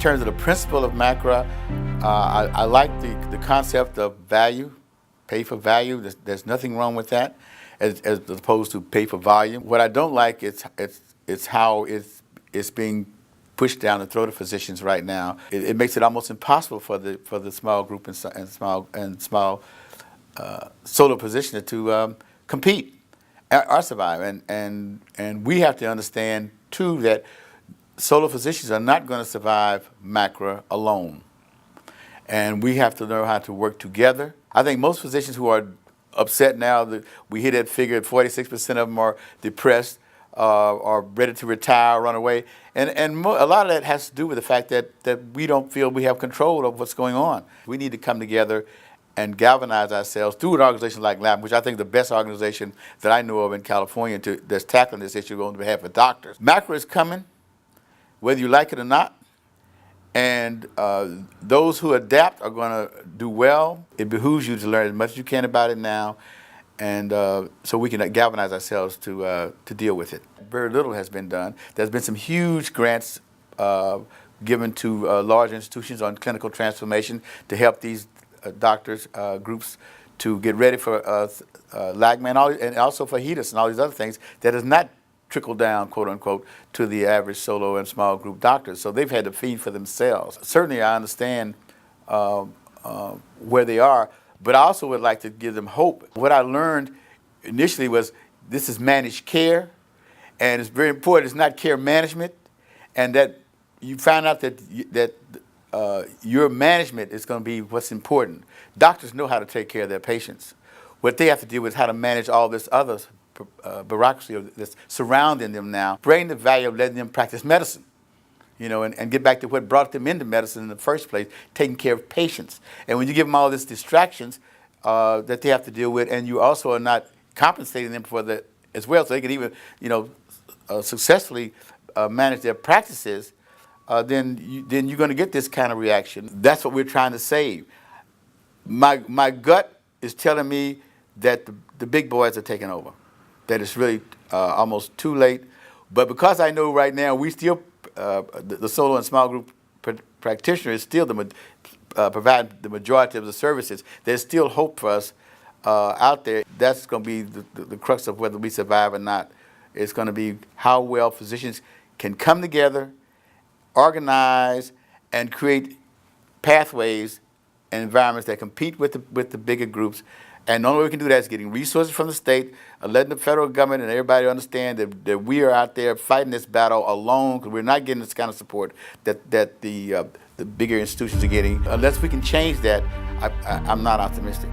terms of the principle of MACRA, I like the concept of value, pay for value. There's nothing wrong with that, as opposed to pay for volume. What I don't like is how it's being pushed down the throat of physicians right now. It makes it almost impossible for the small group and small solo physician to compete or survive. And we have to understand too that solo physicians are not going to survive MACRA alone. And we have to learn how to work together. I think most physicians who are upset now, that we hear that figure, 46% of them are depressed, are ready to retire, run away. And a lot of that has to do with the fact that we don't feel we have control of what's going on. We need to come together and galvanize ourselves through an organization like LACMA, which I think is the best organization that I know of in California that's tackling this issue on behalf of doctors. MACRA is coming, whether you like it or not. And those who adapt are going to do well. It behooves you to learn as much as you can about it now, and so we can galvanize ourselves to deal with it. Very little has been done. There's been some huge grants given to large institutions on clinical transformation to help these doctors groups to get ready for LACMA and also for HEDIS and all these other things that is not trickle down, quote unquote, to the average solo and small group doctors. So they've had to feed for themselves. Certainly I understand where they are, but I also would like to give them hope. What I learned initially was this is managed care, and it's very important. It's not care management, and that you find out that your management is going to be what's important. Doctors know how to take care of their patients. What they have to deal with is how to manage all this other bureaucracy that's surrounding them now, bring the value of letting them practice medicine, you know, and get back to what brought them into medicine in the first place, taking care of patients. And when you give them all these distractions that they have to deal with, and you also are not compensating them for that as well, so they can even, you know, successfully manage their practices, then you're going to get this kind of reaction. That's what we're trying to save. My gut is telling me that the big boys are taking over, that it's really almost too late. But because I know right now we still, the solo and small group practitioner is still provide the majority of the services, there's still hope for us out there. That's going to be the crux of whether we survive or not. It's going to be how well physicians can come together, organize, and create pathways and environments that compete with the bigger groups. And the only way we can do that is getting resources from the state, letting the federal government and everybody understand that we are out there fighting this battle alone, because we're not getting this kind of support that the bigger institutions are getting. Unless we can change that, I'm not optimistic.